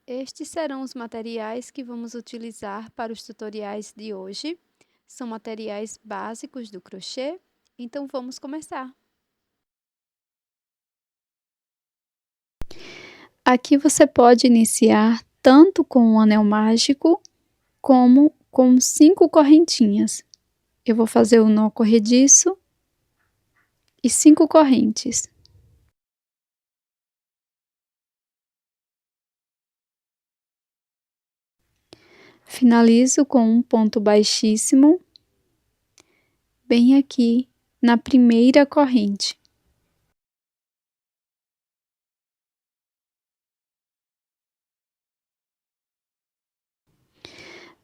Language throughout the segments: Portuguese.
Estes serão os materiais que vamos utilizar para os tutoriais de hoje. São materiais básicos do crochê, então vamos começar. Aqui você pode iniciar tanto com um anel mágico, como com 5 correntinhas. Eu vou fazer o nó corrediço e 5 correntes. Finalizo com um ponto baixíssimo, bem aqui na primeira corrente.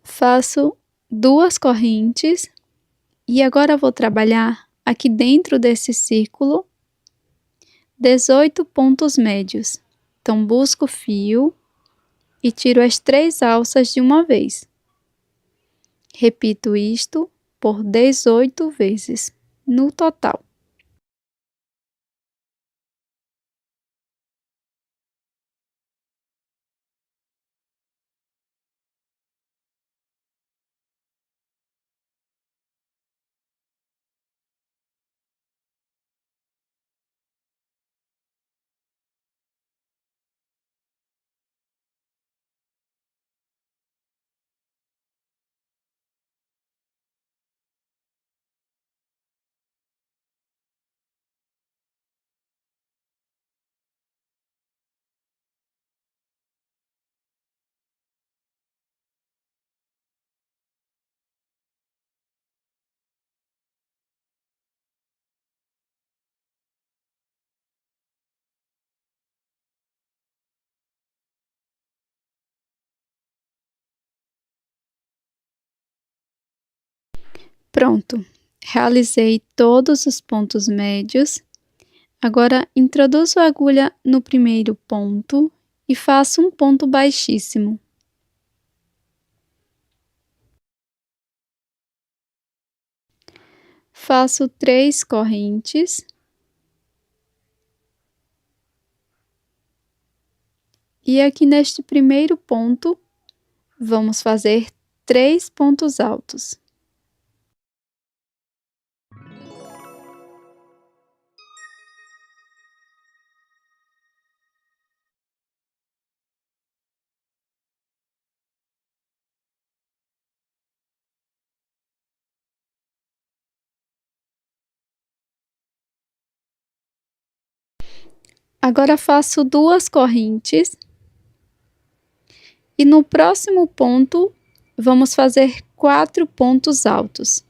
Faço 2 correntes e agora vou trabalhar aqui dentro desse círculo 18 pontos médios. Então, busco o fio e tiro as 3 alças de uma vez. Repito isto por 18 vezes, no total. Pronto, realizei todos os pontos médios. Agora, introduzo a agulha no primeiro ponto e faço um ponto baixíssimo. Faço 3 correntes. E aqui neste primeiro ponto, vamos fazer 3 pontos altos. Agora faço 2 correntes. E no próximo ponto, vamos fazer 4 pontos altos.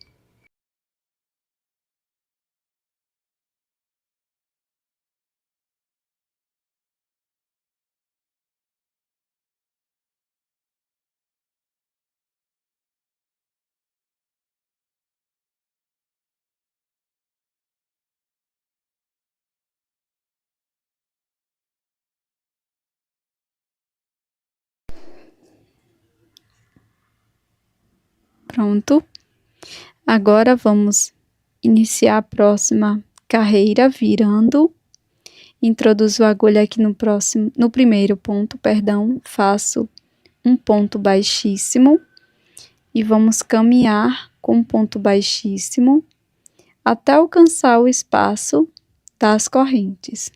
Pronto. Agora vamos iniciar a próxima carreira virando. Introduzo a agulha aqui no primeiro ponto, perdão, faço um ponto baixíssimo e vamos caminhar com um ponto baixíssimo até alcançar o espaço das correntes.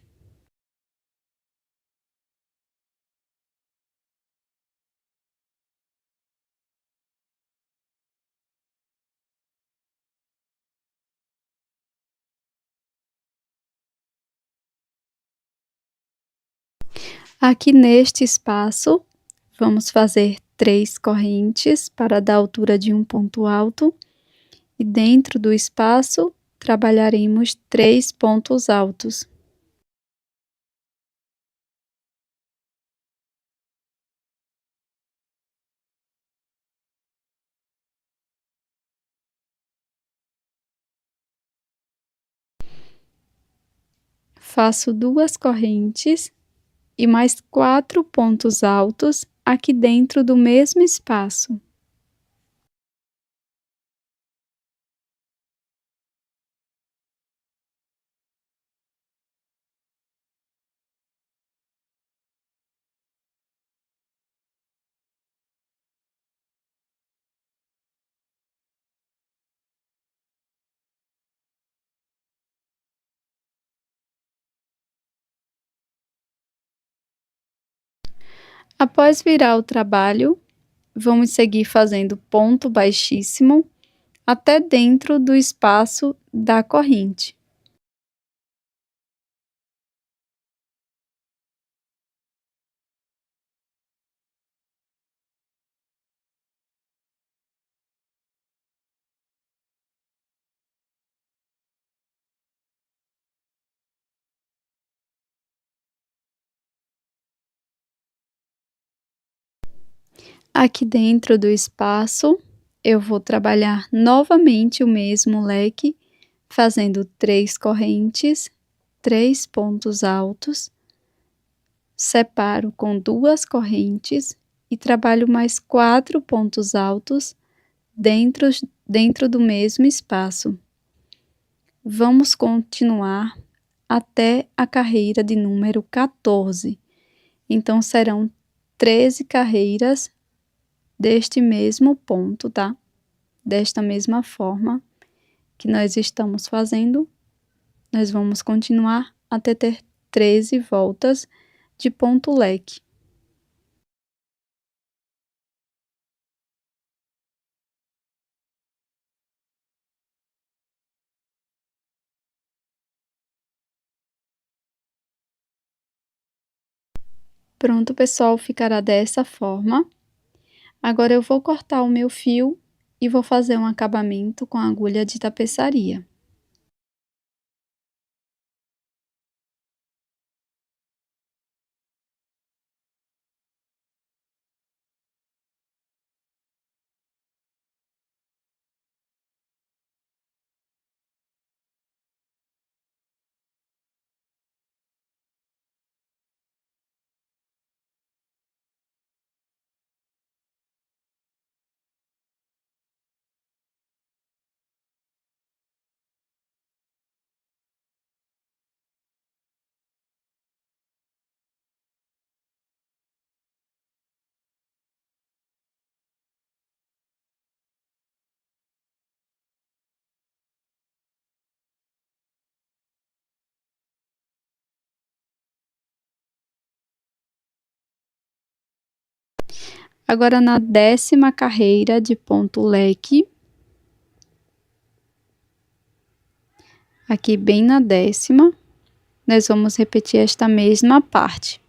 Aqui neste espaço, vamos fazer 3 correntes para dar altura de um ponto alto e dentro do espaço trabalharemos 3 pontos altos. Faço 2 correntes e mais 4 pontos altos aqui dentro do mesmo espaço. Após virar o trabalho, vamos seguir fazendo ponto baixíssimo até dentro do espaço da corrente. Aqui dentro do espaço, eu vou trabalhar novamente o mesmo leque, fazendo 3 correntes, 3 pontos altos, separo com 2 correntes e trabalho mais 4 pontos altos dentro do mesmo espaço. Vamos continuar até a carreira de número 14. Então, serão 13 carreiras deste mesmo ponto, tá? Desta mesma forma que nós estamos fazendo, nós vamos continuar até ter 13 voltas de ponto leque. Pronto, pessoal, ficará dessa forma. Agora eu vou cortar o meu fio e vou fazer um acabamento com a agulha de tapeçaria. Agora, na 10ª carreira de ponto leque, aqui bem na 10ª, nós vamos repetir esta mesma parte.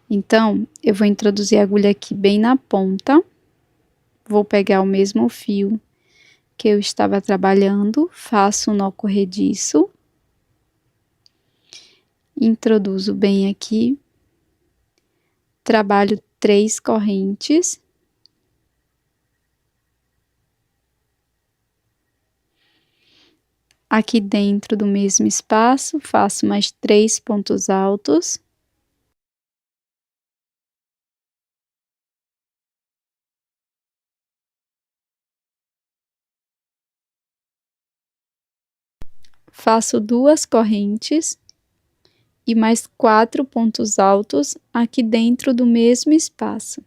Então, eu vou introduzir a agulha aqui bem na ponta, vou pegar o mesmo fio que eu estava trabalhando, faço um nó corrediço, introduzo bem aqui, trabalho 3 correntes. Aqui dentro do mesmo espaço, faço mais 3 pontos altos. Faço 2 correntes e mais 4 pontos altos aqui dentro do mesmo espaço.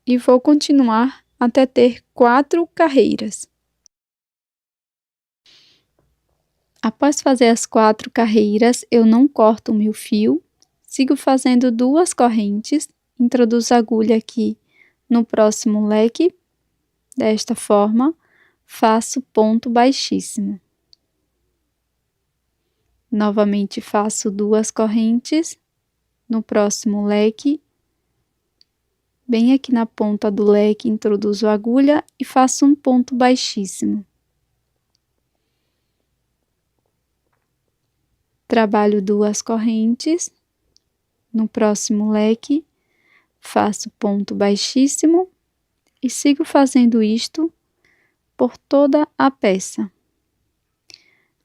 E vou continuar até ter 4 carreiras. Após fazer as 4 carreiras, eu não corto o meu fio, sigo fazendo 2 correntes, introduzo a agulha aqui no próximo leque, desta forma, faço ponto baixíssimo. Novamente faço 2 correntes no próximo leque, bem aqui na ponta do leque, introduzo a agulha e faço um ponto baixíssimo. Trabalho 2 correntes, no próximo leque, faço ponto baixíssimo e sigo fazendo isto por toda a peça.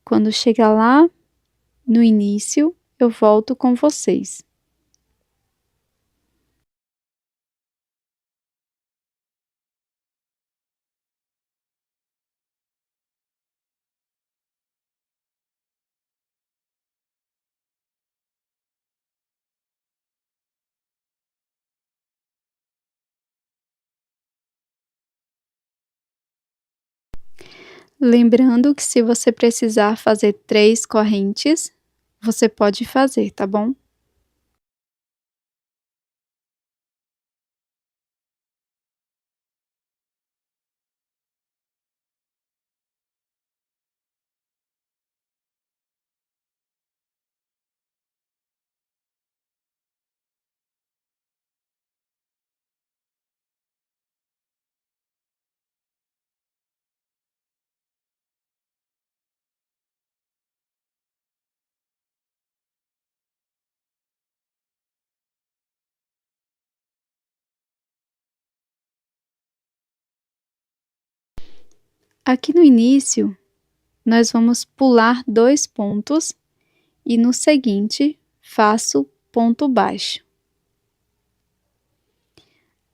Quando chegar lá, no início, eu volto com vocês. Lembrando que se você precisar fazer 3 correntes, você pode fazer, tá bom? Aqui no início, nós vamos pular 2 pontos e no seguinte, faço ponto baixo.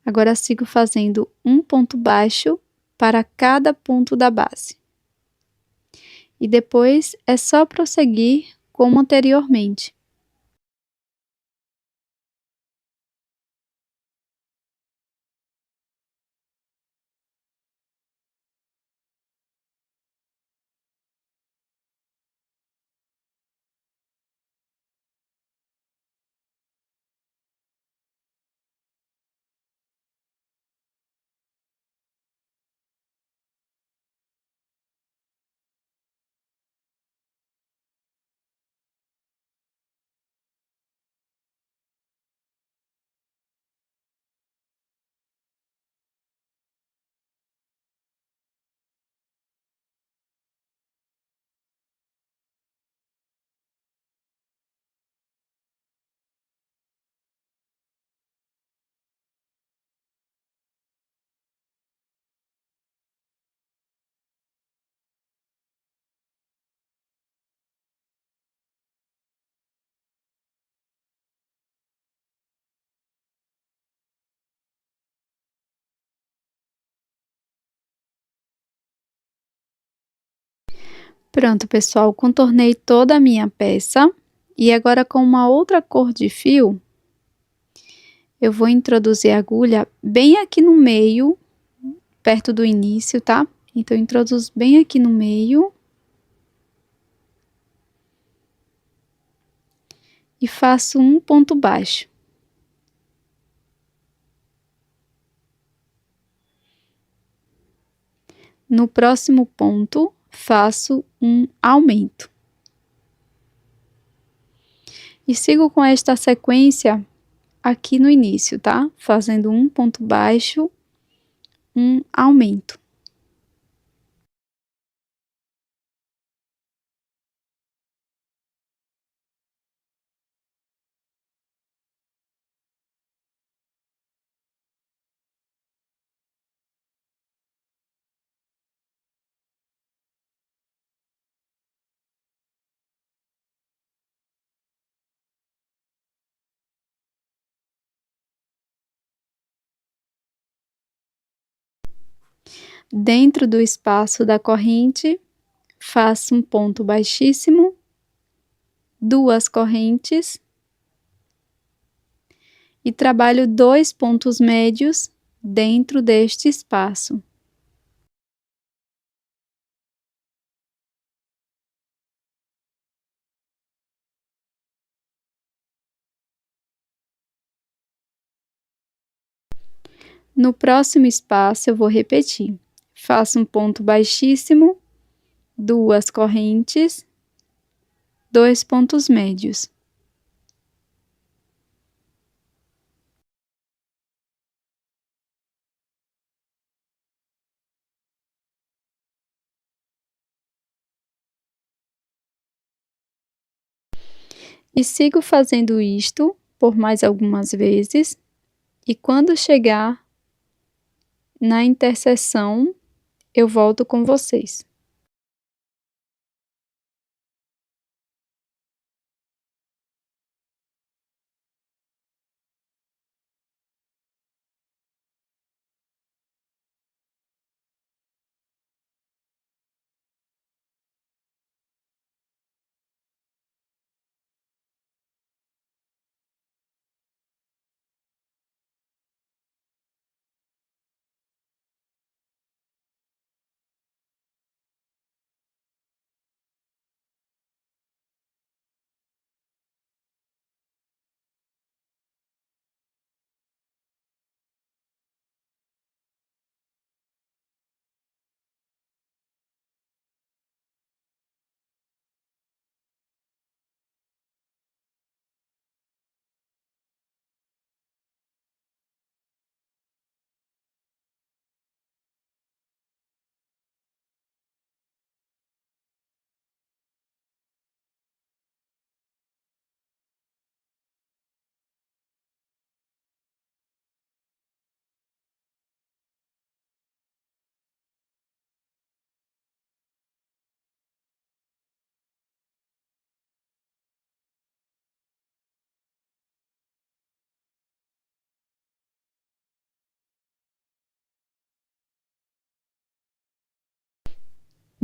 Agora sigo fazendo um ponto baixo para cada ponto da base. E depois é só prosseguir como anteriormente. Pronto, pessoal, contornei toda a minha peça. E agora com uma outra cor de fio, eu vou introduzir a agulha bem aqui no meio, perto do início, tá? Então, eu introduzo bem aqui no meio. E faço um ponto baixo. No próximo ponto, faço um aumento. E sigo com esta sequência aqui no início, tá? Fazendo um ponto baixo, um aumento. Dentro do espaço da corrente, faço um ponto baixíssimo, 2 correntes e trabalho 2 pontos médios dentro deste espaço. No próximo espaço, eu vou repetir. Faço um ponto baixíssimo, 2 correntes, 2 pontos médios. E sigo fazendo isto por mais algumas vezes, e quando chegar na interseção, eu volto com vocês.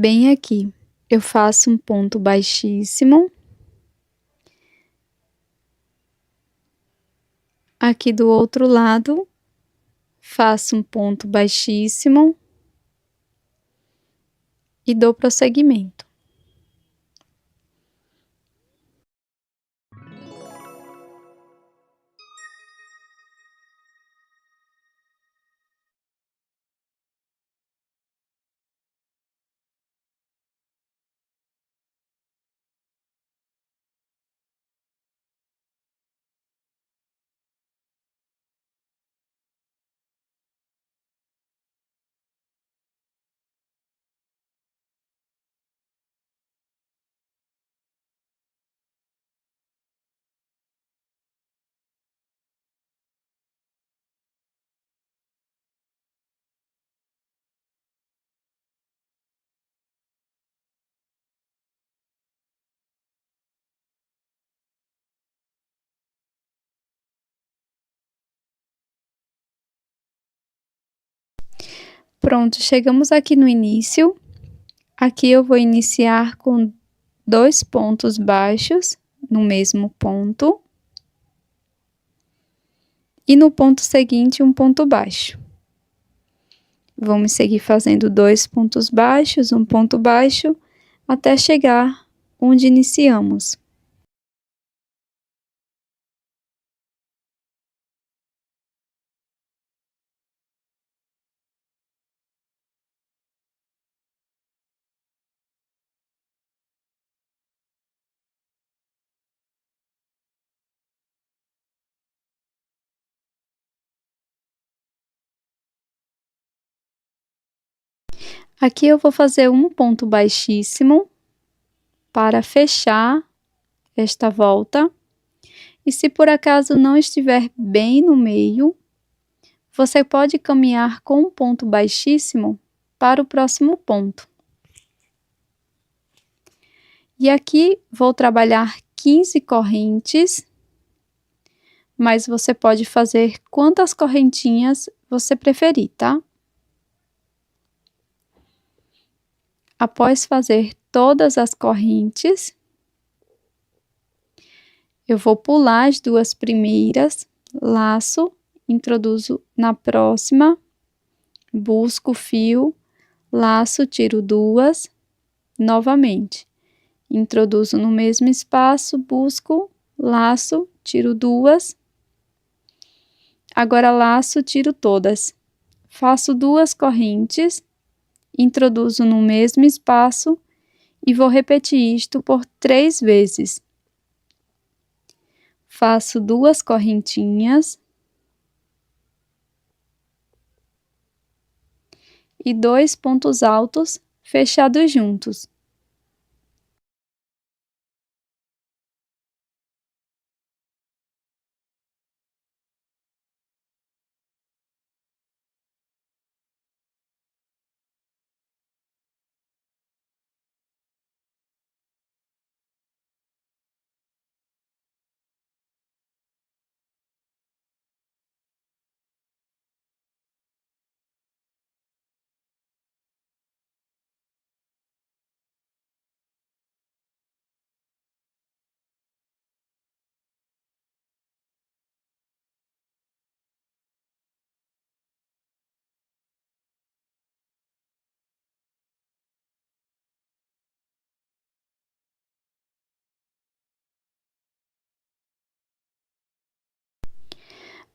Bem aqui, eu faço um ponto baixíssimo. Aqui do outro lado, faço um ponto baixíssimo e dou prosseguimento. Pronto, chegamos aqui no início. Aqui eu vou iniciar com 2 pontos baixos no mesmo ponto. E no ponto seguinte, um ponto baixo. Vamos seguir fazendo 2 pontos baixos, um ponto baixo, até chegar onde iniciamos. Aqui eu vou fazer um ponto baixíssimo para fechar esta volta. E se por acaso não estiver bem no meio, você pode caminhar com um ponto baixíssimo para o próximo ponto. E aqui vou trabalhar 15 correntes, mas você pode fazer quantas correntinhas você preferir, tá? Após fazer todas as correntes, eu vou pular as 2 primeiras, laço, introduzo na próxima, busco o fio, laço, tiro 2, novamente. Introduzo no mesmo espaço, busco, laço, tiro 2. Agora laço, tiro todas. Faço 2 correntes, introduzo no mesmo espaço e vou repetir isto por 3 vezes. Faço 2 correntinhas e 2 pontos altos fechados juntos.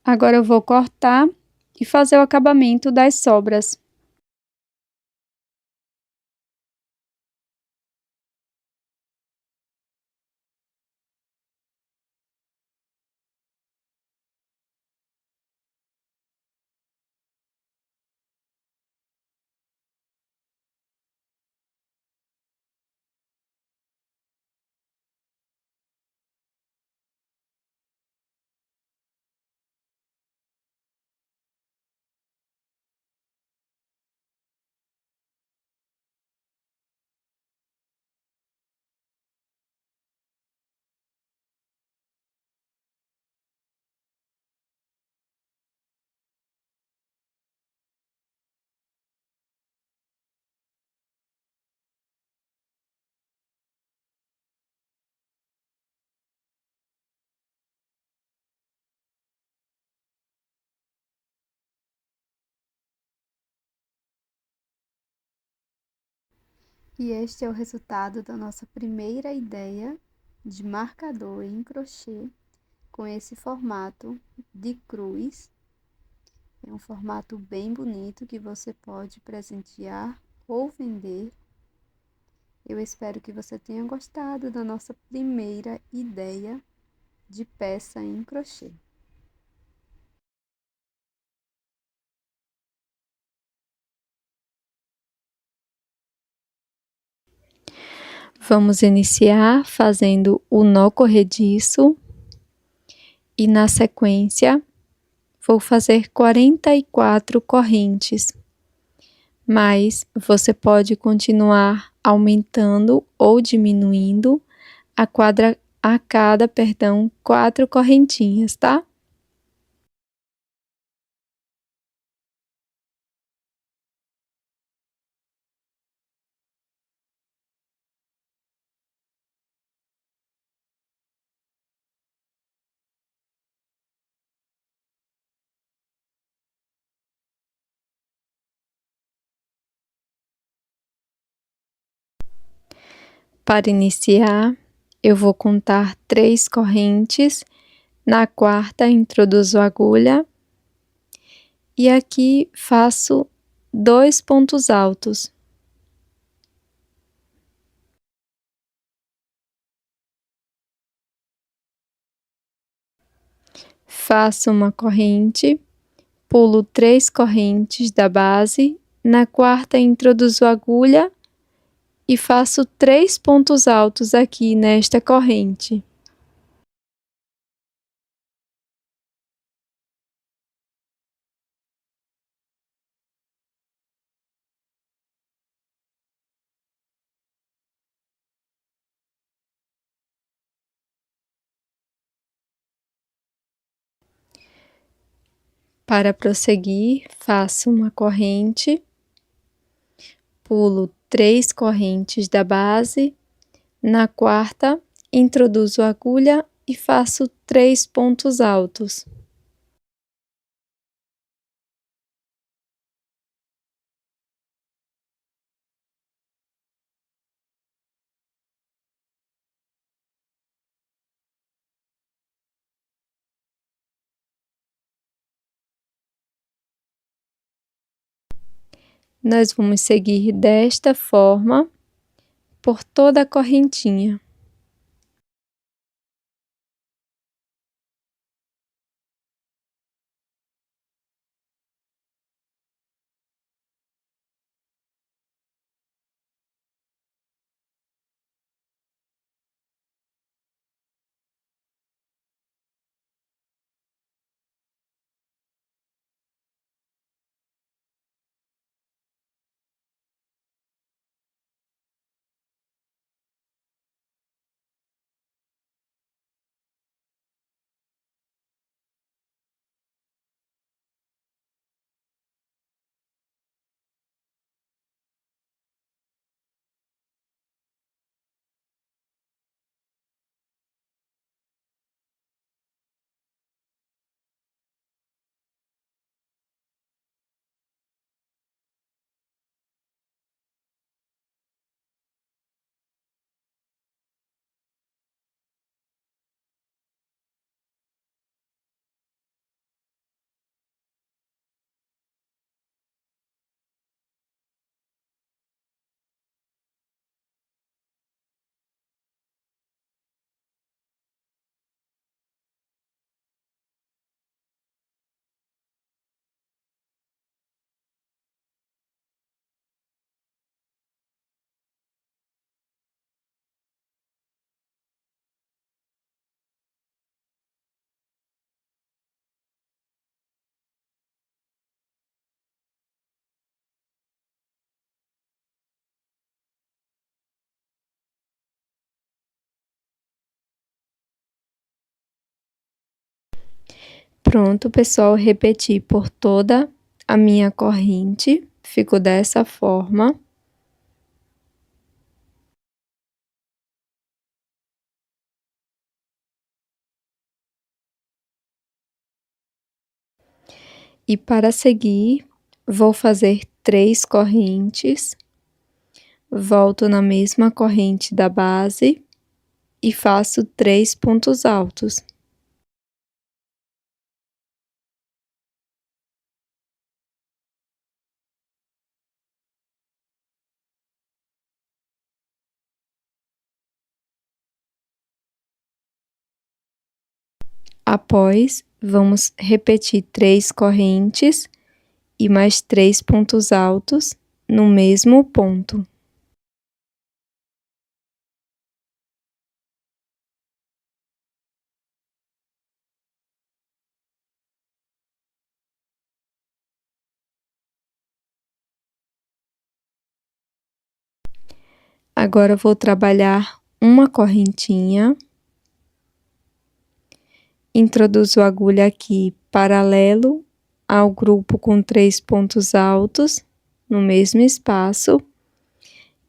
Agora eu vou cortar e fazer o acabamento das sobras. E este é o resultado da nossa primeira ideia de marcador em crochê com esse formato de cruz. É um formato bem bonito que você pode presentear ou vender. Eu espero que você tenha gostado da nossa primeira ideia de peça em crochê. Vamos iniciar fazendo o nó corrediço e na sequência vou fazer 44 correntes, mas você pode continuar aumentando ou diminuindo a cada 4 correntinhas, tá? Para iniciar, eu vou contar 3 correntes, na quarta introduzo a agulha e aqui faço 2 pontos altos. Faço uma corrente, pulo 3 correntes da base, na quarta introduzo a agulha e faço 3 pontos altos aqui nesta corrente. Para prosseguir, faço uma corrente, pulo 3 correntes da base, na quarta introduzo a agulha e faço 3 pontos altos. Nós vamos seguir desta forma por toda a correntinha. Pronto, pessoal, repeti por toda a minha corrente, ficou dessa forma. E para seguir, vou fazer 3 correntes, Volto na mesma corrente da base e faço 3 pontos altos. Após, vamos repetir 3 correntes e mais 3 pontos altos no mesmo ponto. Agora vou trabalhar uma correntinha, introduzo a agulha aqui paralelo ao grupo com 3 pontos altos no mesmo espaço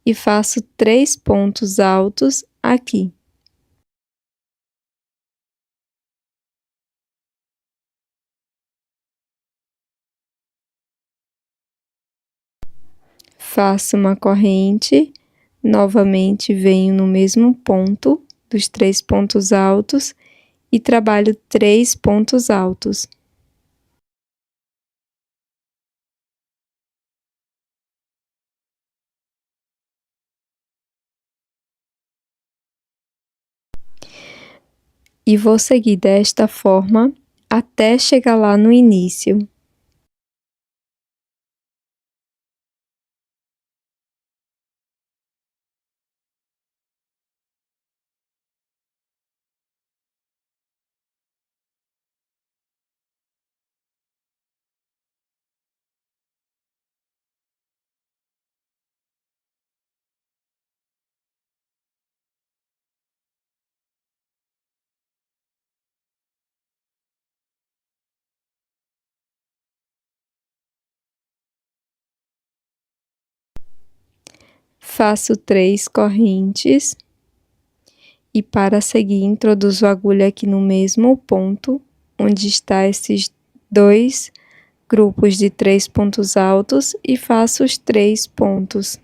e faço 3 pontos altos aqui. Faço uma corrente, novamente venho no mesmo ponto dos 3 pontos altos e trabalho 3 pontos altos. E vou seguir desta forma até chegar lá no início. Faço 3 correntes e para seguir introduzo a agulha aqui no mesmo ponto onde está esses 2 grupos de 3 pontos altos e faço os 3 pontos.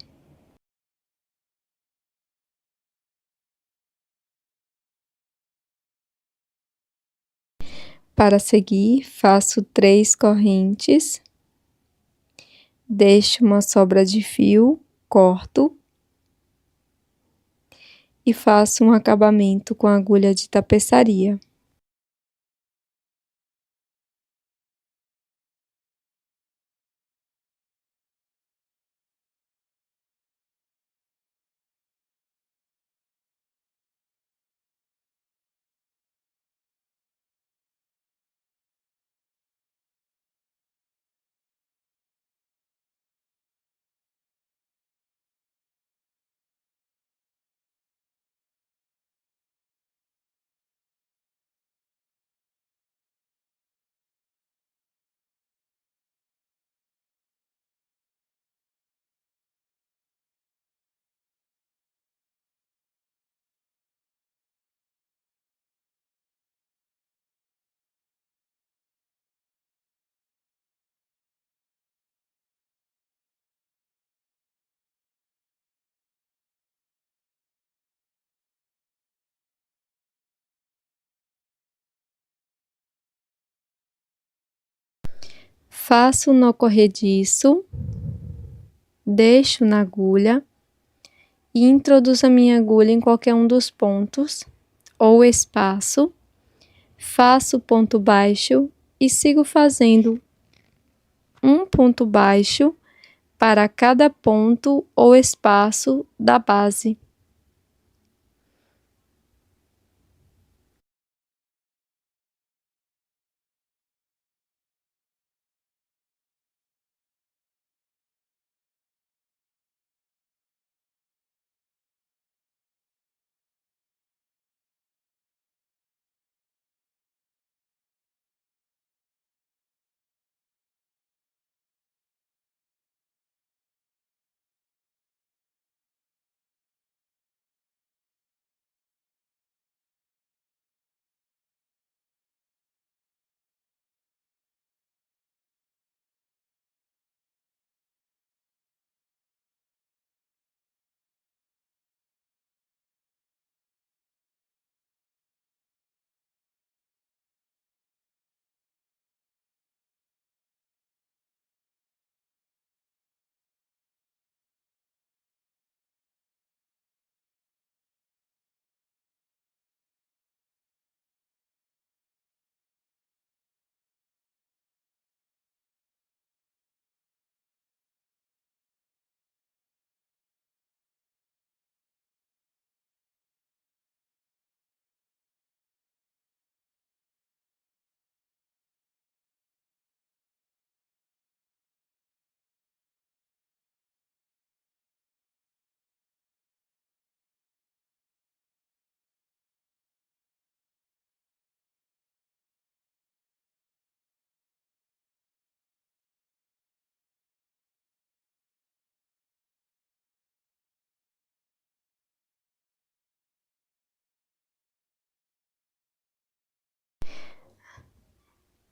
Para seguir, faço 3 correntes, deixo uma sobra de fio, corto e faço um acabamento com agulha de tapeçaria. Faço um nó corrediço, deixo na agulha e introduzo a minha agulha em qualquer um dos pontos ou espaço, faço ponto baixo e sigo fazendo um ponto baixo para cada ponto ou espaço da base.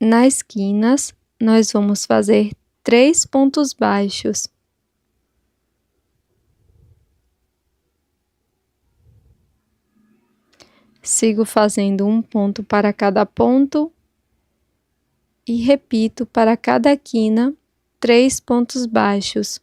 Nas esquinas, nós vamos fazer 3 pontos baixos. Sigo fazendo um ponto para cada ponto e repito para cada quina 3 pontos baixos.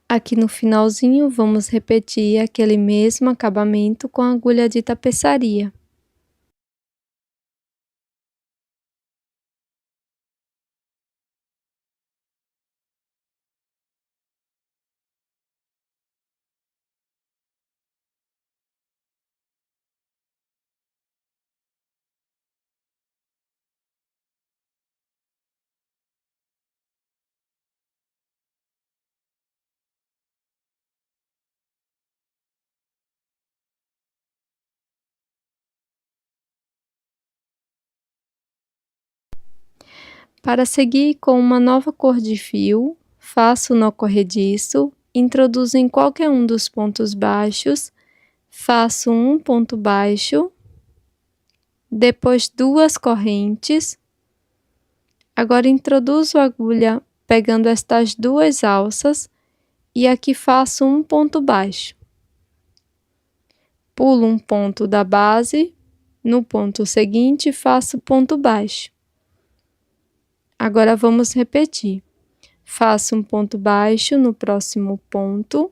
Aqui no finalzinho, vamos repetir aquele mesmo acabamento com a agulha de tapeçaria. Para seguir com uma nova cor de fio, faço nó corrediço, introduzo em qualquer um dos pontos baixos, faço um ponto baixo, depois 2 correntes. Agora introduzo a agulha pegando estas 2 alças e aqui faço um ponto baixo. Pulo um ponto da base, no ponto seguinte faço ponto baixo. Agora vamos repetir. Faço um ponto baixo no próximo ponto,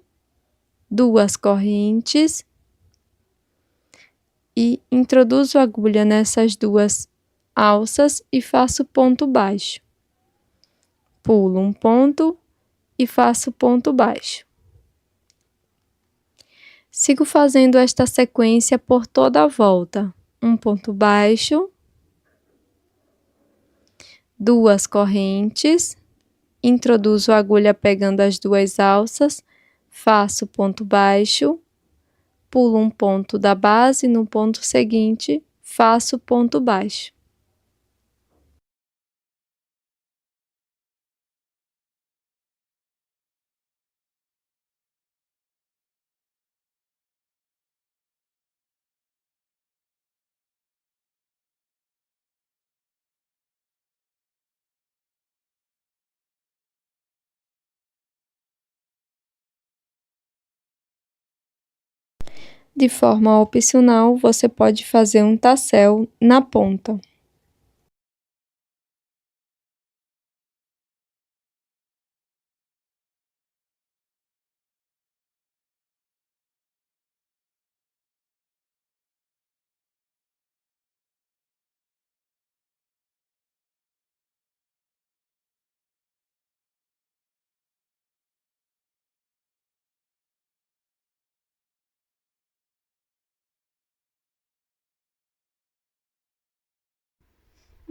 2 correntes e introduzo a agulha nessas 2 alças e faço ponto baixo. Pulo um ponto e faço ponto baixo. Sigo fazendo esta sequência por toda a volta. Um ponto baixo, 2 correntes, introduzo a agulha pegando as 2 alças, faço ponto baixo, pulo um ponto da base, no ponto seguinte, faço ponto baixo. De forma opcional, você pode fazer um tassel na ponta.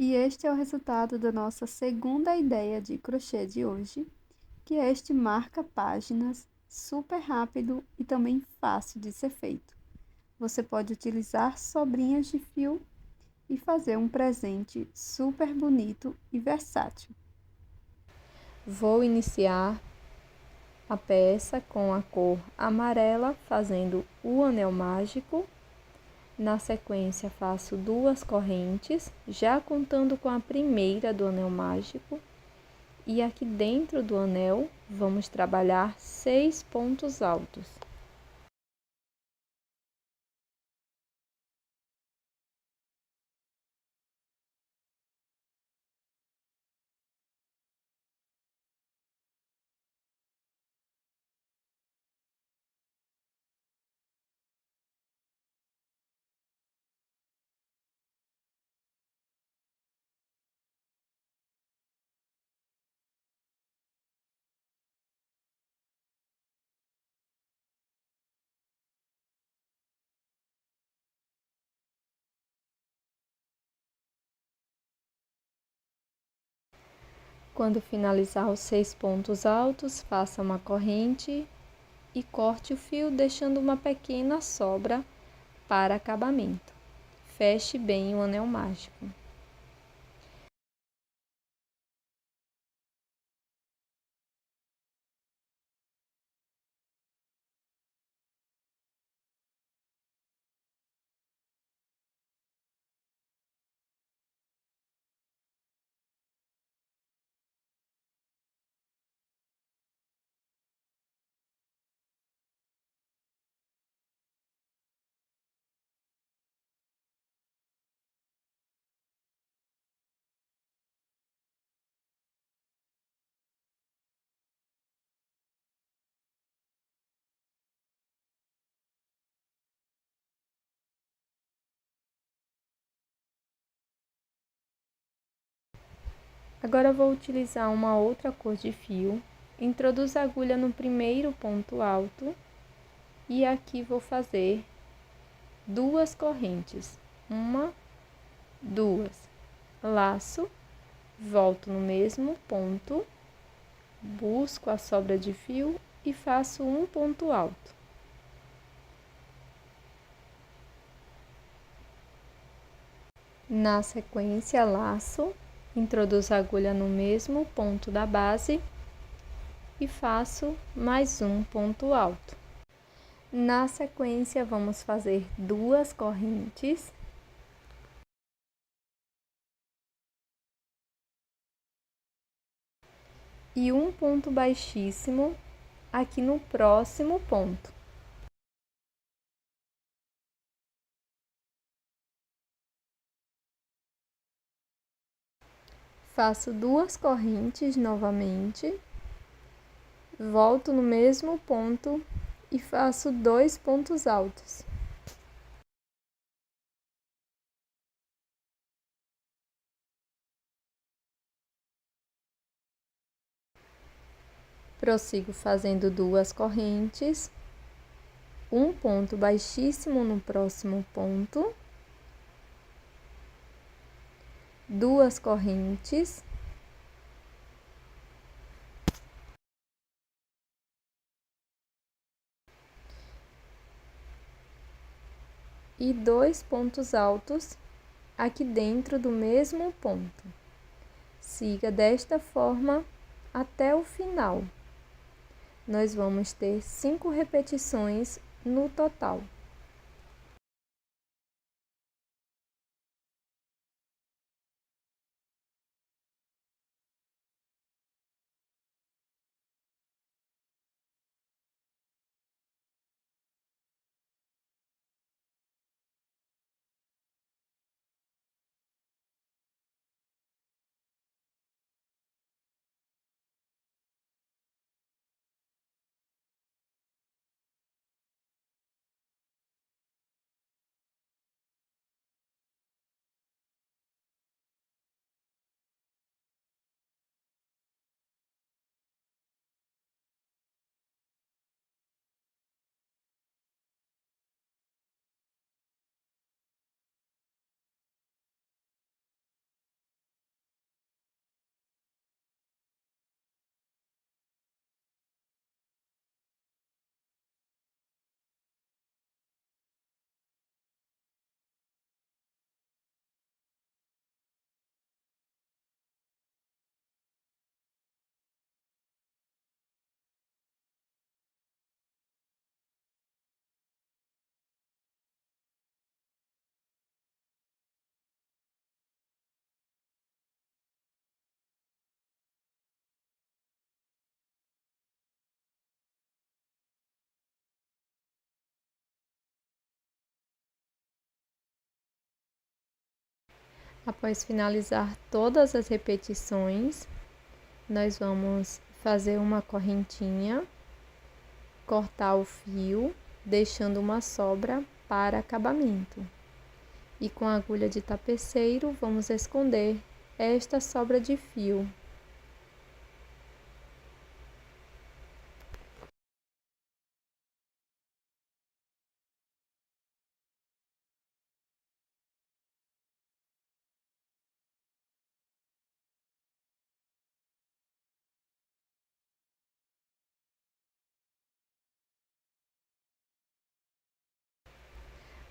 E este é o resultado da nossa segunda ideia de crochê de hoje, que é este marca-páginas super rápido e também fácil de ser feito. Você pode utilizar sobrinhas de fio e fazer um presente super bonito e versátil. Vou iniciar a peça com a cor amarela, fazendo o anel mágico. Na sequência, faço 2 correntes, já contando com a primeira do anel mágico. E aqui dentro do anel, vamos trabalhar 6 pontos altos. Quando finalizar os 6 pontos altos, faça uma corrente e corte o fio, deixando uma pequena sobra para acabamento. Feche bem o anel mágico. Agora vou utilizar uma outra cor de fio. Introduzo a agulha no primeiro ponto alto e aqui vou fazer 2 correntes. 1, 2. Laço, volto no mesmo ponto, busco a sobra de fio e faço um ponto alto. Na sequência, laço, introduzo a agulha no mesmo ponto da base e faço mais um ponto alto. Na sequência, vamos fazer 2 correntes. E um ponto baixíssimo aqui no próximo ponto. Faço 2 correntes novamente, volto no mesmo ponto e faço 2 pontos altos. Prossigo fazendo 2 correntes, um ponto baixíssimo no próximo ponto, 2 correntes, e 2 pontos altos aqui dentro do mesmo ponto. Siga desta forma até o final. Nós vamos ter 5 repetições no total. Após finalizar todas as repetições, nós vamos fazer uma correntinha, cortar o fio, deixando uma sobra para acabamento. E com a agulha de tapeceiro, vamos esconder esta sobra de fio.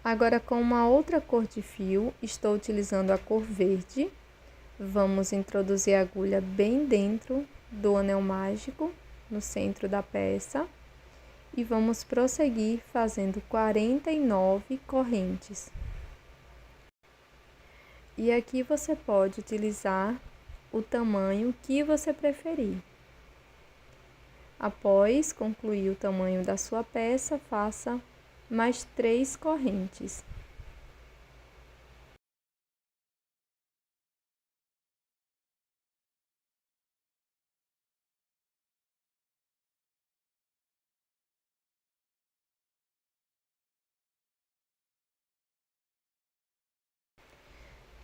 Agora, com uma outra cor de fio, estou utilizando a cor verde. Vamos introduzir a agulha bem dentro do anel mágico, no centro da peça. E vamos prosseguir fazendo 49 correntes. E aqui você pode utilizar o tamanho que você preferir. Após concluir o tamanho da sua peça, faça mais 3 correntes.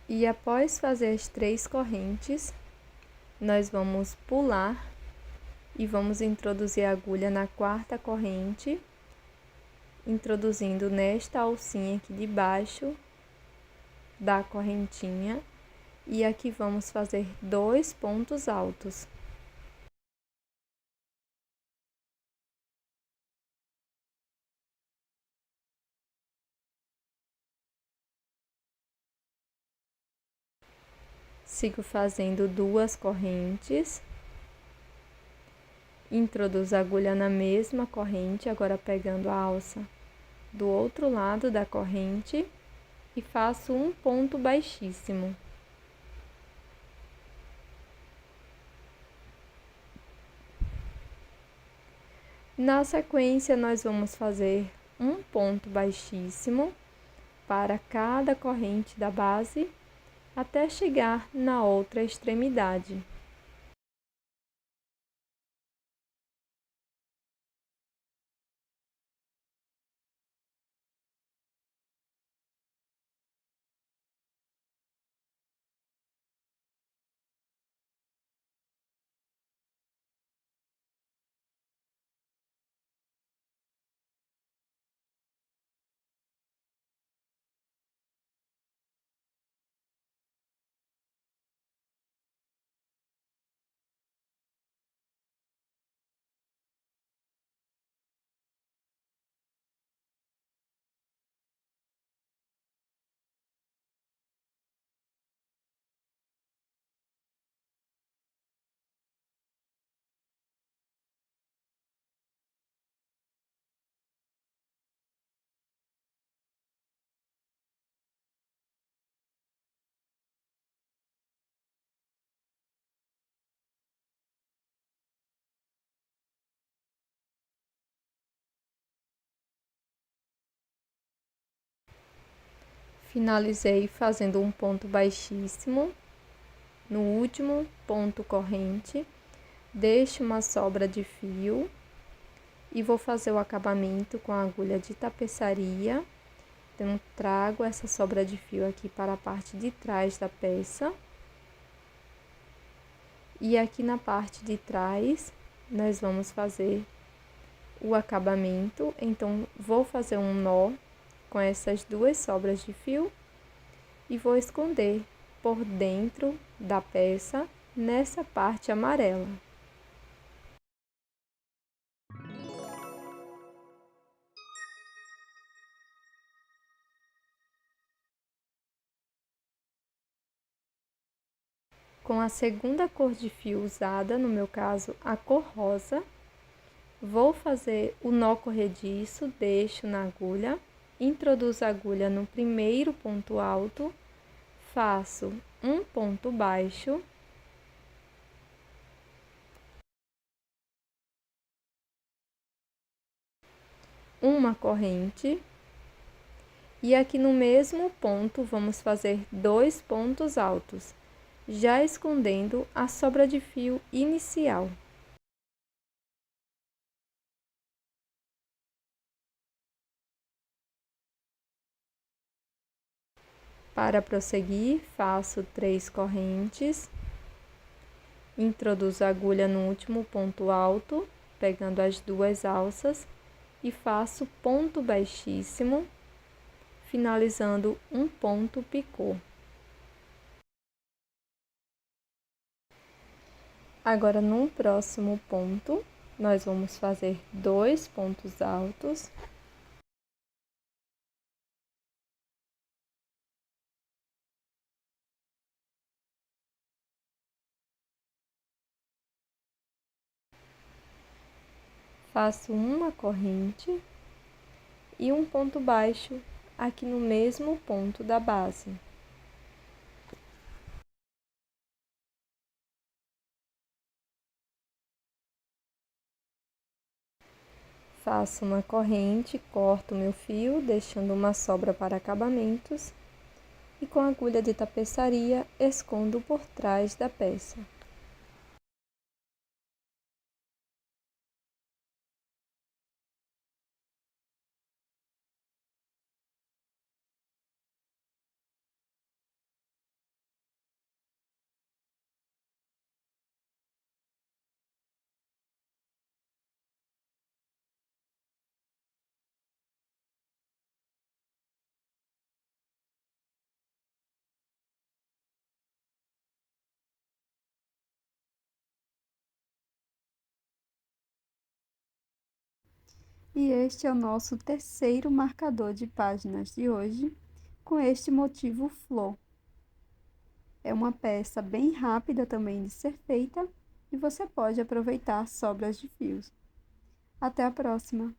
E após fazer as 3 correntes, nós vamos pular e vamos introduzir a agulha na quarta corrente, introduzindo nesta alcinha aqui de baixo da correntinha, e aqui vamos fazer 2 pontos altos. Sigo fazendo 2 correntes. Introduzo a agulha na mesma corrente, agora pegando a alça do outro lado da corrente e faço um ponto baixíssimo. Na sequência, nós vamos fazer um ponto baixíssimo para cada corrente da base até chegar na outra extremidade. Finalizei fazendo um ponto baixíssimo no último ponto corrente, deixo uma sobra de fio e vou fazer o acabamento com a agulha de tapeçaria. Então, trago essa sobra de fio aqui para a parte de trás da peça. E aqui na parte de trás, nós vamos fazer o acabamento. Então, vou fazer um nó com essas 2 sobras de fio e vou esconder por dentro da peça nessa parte amarela. Com a segunda cor de fio usada, no meu caso a cor rosa, vou fazer o nó corrediço, deixo na agulha, introduzo a agulha no primeiro ponto alto, faço um ponto baixo, uma corrente, e aqui no mesmo ponto vamos fazer 2 pontos altos, já escondendo a sobra de fio inicial. Para prosseguir, faço 3 correntes, introduzo a agulha no último ponto alto, pegando as 2 alças, e faço ponto baixíssimo, finalizando um ponto picô. Agora, no próximo ponto, nós vamos fazer 2 pontos altos. Faço uma corrente e um ponto baixo aqui no mesmo ponto da base. Faço uma corrente, corto meu fio, deixando uma sobra para acabamentos, e com a agulha de tapeçaria escondo por trás da peça. E este é o nosso terceiro marcador de páginas de hoje, com este motivo flor. É uma peça bem rápida também de ser feita e você pode aproveitar sobras de fios. Até a próxima!